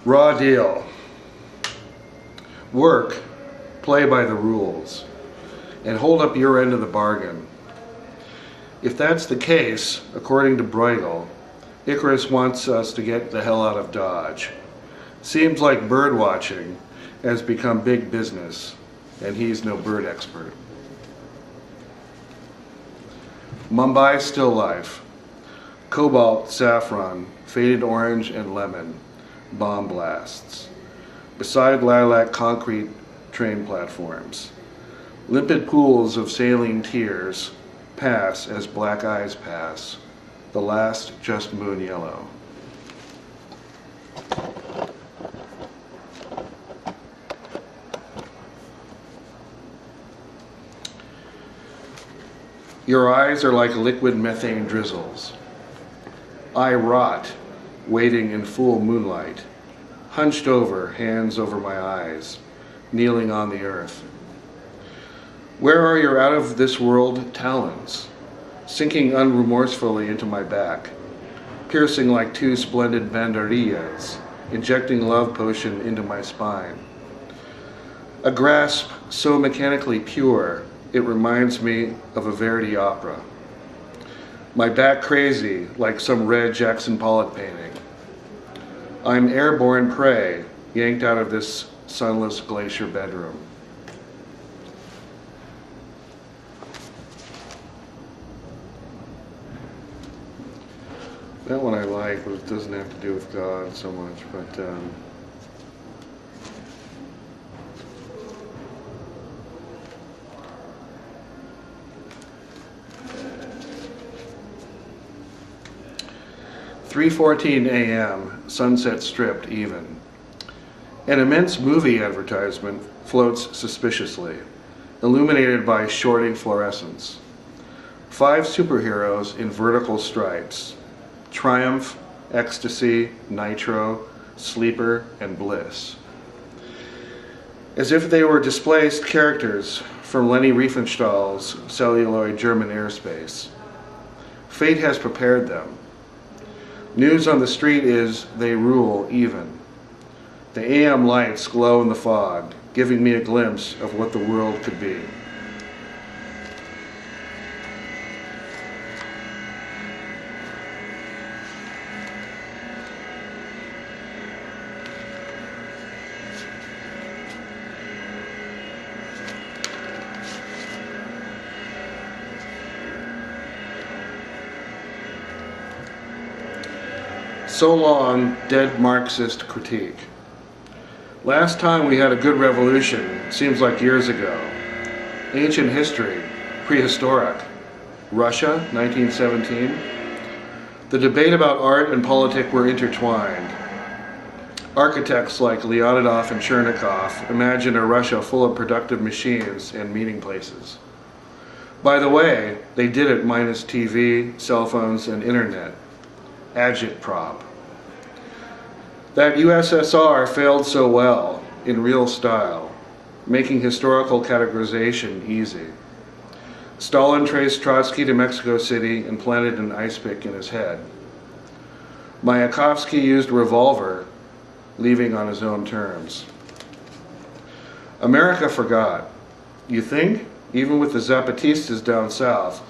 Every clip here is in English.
Raw deal. Work, play by the rules, and hold up your end of the bargain. If that's the case, according to Bruegel, Icarus wants us to get the hell out of Dodge. Seems like bird watching has become big business, and he's no bird expert. Mumbai still life. Cobalt, saffron, faded orange and lemon, bomb blasts. Beside lilac concrete train platforms. Limpid pools of saline tears pass as black eyes pass. The last just moon yellow. Your eyes are like liquid methane drizzles. I rot, waiting in full moonlight, hunched over, hands over my eyes, kneeling on the earth. Where are your out-of-this-world talons, sinking unremorsefully into my back, piercing like two splendid banderillas, injecting love potion into my spine? A grasp so mechanically pure, it reminds me of a Verdi opera. My back crazy, like some red Jackson Pollock painting. I'm airborne prey, yanked out of this sunless glacier bedroom. That one I like, but it doesn't have to do with God so much, but 3:14 a.m., sunset stripped even. An immense movie advertisement floats suspiciously, illuminated by shorting fluorescence. 5 superheroes in vertical stripes: Triumph, Ecstasy, Nitro, Sleeper, and Bliss. As if they were displaced characters from Leni Riefenstahl's celluloid German airspace. Fate has prepared them. News on the street is they rule even. The AM lights glow in the fog, giving me a glimpse of what the world could be. So long, dead Marxist critique. Last time we had a good revolution seems like years ago. Ancient history, prehistoric. Russia, 1917. The debate about art and politics were intertwined. Architects like Leonidov and Chernikov imagined a Russia full of productive machines and meeting places. By the way, they did it minus TV, cell phones, and internet. Agitprop. That USSR failed so well, in real style, making historical categorization easy. Stalin traced Trotsky to Mexico City and planted an ice pick in his head. Mayakovsky used a revolver, leaving on his own terms. America forgot. You think? Even with the Zapatistas down south,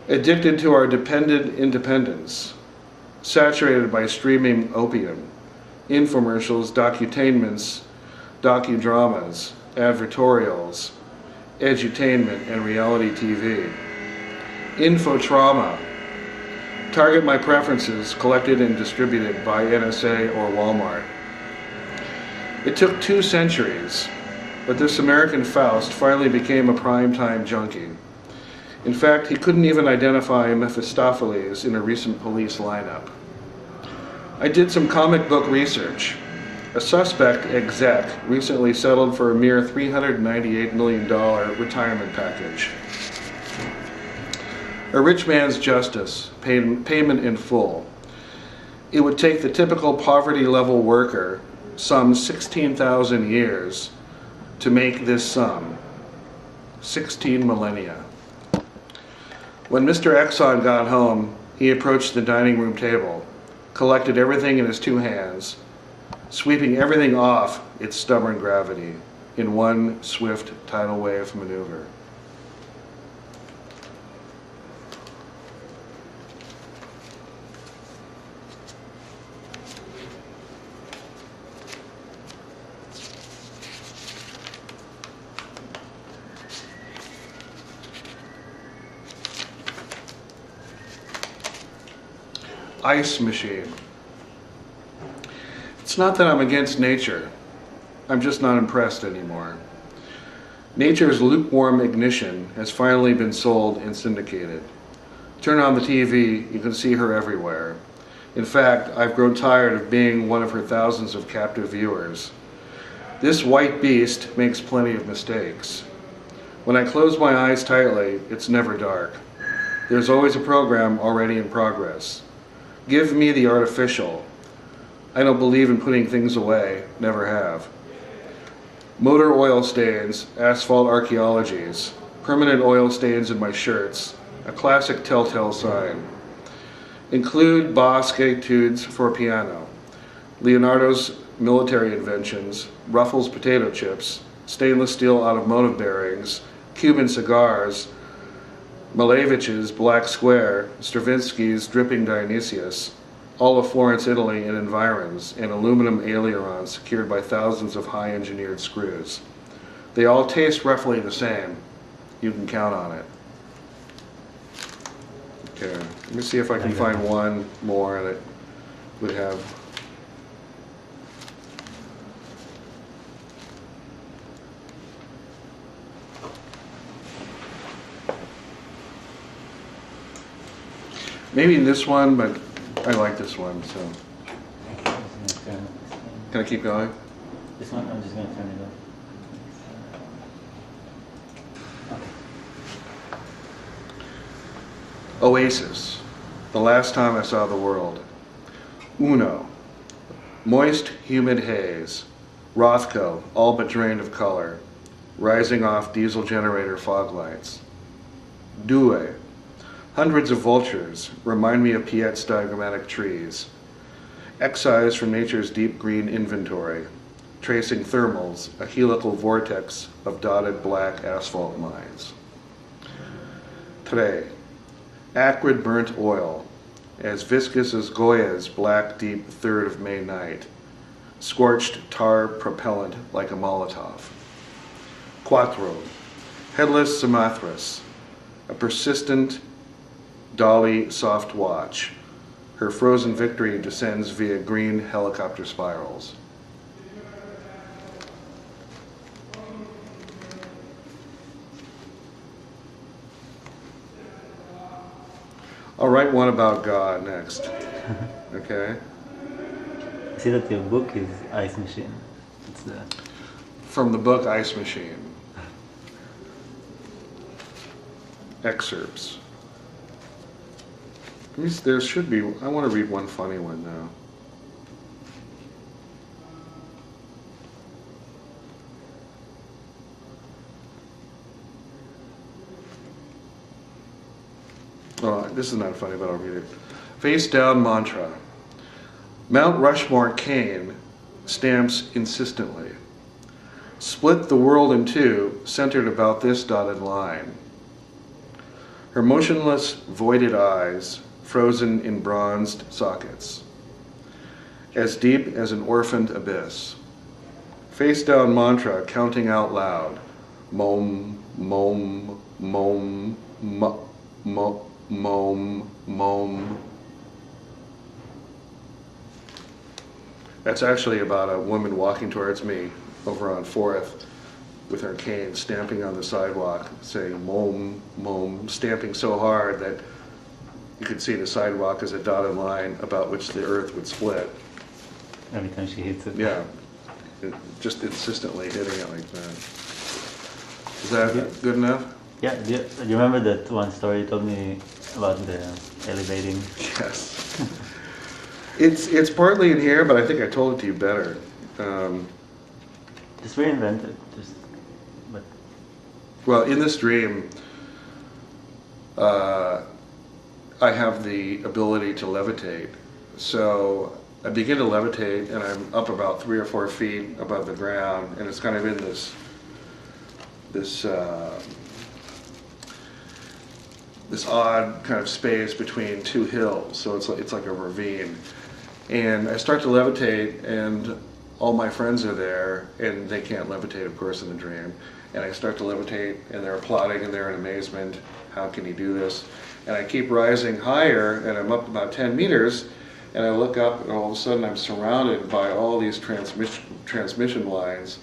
addicted to our dependent independence, saturated by streaming opium, infomercials, docutainments, docudramas, advertorials, edutainment, and reality TV. Infotrauma. Target my preferences, collected and distributed by NSA or Walmart. It took 2 centuries, but this American Faust finally became a primetime junkie. In fact, he couldn't even identify Mephistopheles in a recent police lineup. I did some comic book research. A suspect exec recently settled for a mere $398 million retirement package. A rich man's justice, payment in full. It would take the typical poverty-level worker some 16,000 years to make this sum. 16 millennia. When Mr. Exxon got home, he approached the dining room table, collected everything in his 2 hands, sweeping everything off its stubborn gravity in one swift tidal wave maneuver. Ice machine. It's not that I'm against nature. I'm just not impressed anymore. Nature's lukewarm ignition has finally been sold and syndicated. Turn on the TV, you can see her everywhere. In fact, I've grown tired of being one of her thousands of captive viewers. This white beast makes plenty of mistakes. When I close my eyes tightly, it's never dark. There's always a program already in progress. Give me the artificial. I don't believe in putting things away, never have. Motor oil stains, asphalt archaeologies, permanent oil stains in my shirts, a classic telltale sign. Include Bach etudes for piano, Leonardo's military inventions, Ruffles potato chips, stainless steel automotive bearings, Cuban cigars, Malevich's Black Square, Stravinsky's Dripping Dionysius, all of Florence, Italy and environs, and aluminum ailerons secured by thousands of high-engineered screws. They all taste roughly the same. You can count on it. Okay, let me see if I can find one more that would have... Maybe this one, but I like this one, so. Can I keep going? This one, I'm just going to turn it off. Oasis, the last time I saw the world. Uno, moist, humid haze. Rothko, all but drained of color, rising off diesel generator fog lights. Due, hundreds of vultures remind me of Piet's diagrammatic trees. Excise from nature's deep green inventory, tracing thermals, a helical vortex of dotted black asphalt mines. Tre, acrid burnt oil, as viscous as Goya's black deep 3rd of May night, scorched tar propellant like a Molotov. Quattro, headless Samothrace, a persistent Dolly soft watch. Her frozen victory descends via green helicopter spirals. I'll write one about God next. Okay? I see that your book is Ice Machine. It's the... From the book Ice Machine. Excerpts. There should be, I want to read one funny one now. Oh, this is not funny, but I'll read it. Face down mantra. Mount Rushmore cane stamps insistently. Split the world in two, centered about this dotted line. Her motionless, voided eyes, frozen in bronzed sockets, as deep as an orphaned abyss. Face down mantra, counting out loud. Mom, mom, mom, mom, mom, mom. That's actually about a woman walking towards me over on 4th with her cane, stamping on the sidewalk, saying mom, mom, stamping so hard that you could see the sidewalk as a dotted line about which the earth would split. Every time she hits it. Yeah, just insistently hitting it like that. Is that good enough? Yeah, do you remember that one story you told me about the elevating? Yes. It's partly in here, but I think I told it to you better. It's very invented. But well, in this dream, I have the ability to levitate. So I begin to levitate, and I'm up about 3 or 4 feet above the ground, and it's kind of in this odd kind of space between two hills. So it's like a ravine, and I start to levitate, and all my friends are there, and they can't levitate, of course, in the dream. And I start to levitate, and they're applauding, and they're in amazement. How can he do this? And I keep rising higher, and I'm up about 10 meters, and I look up, and all of a sudden I'm surrounded by all these transmission lines,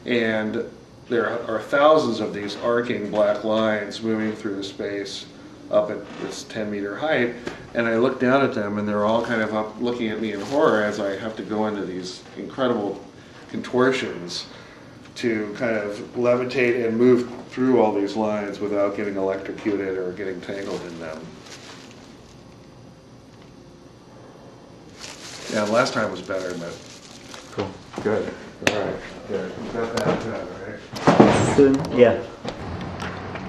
and there are thousands of these arcing black lines moving through the space up at this 10-meter height, and I look down at them, and they're all kind of up looking at me in horror as I have to go into these incredible contortions to kind of levitate and move through all these lines without getting electrocuted or getting tangled in them. Yeah, last time was better, but Cool. good. All right, good. Got that done, right? Soon, yeah.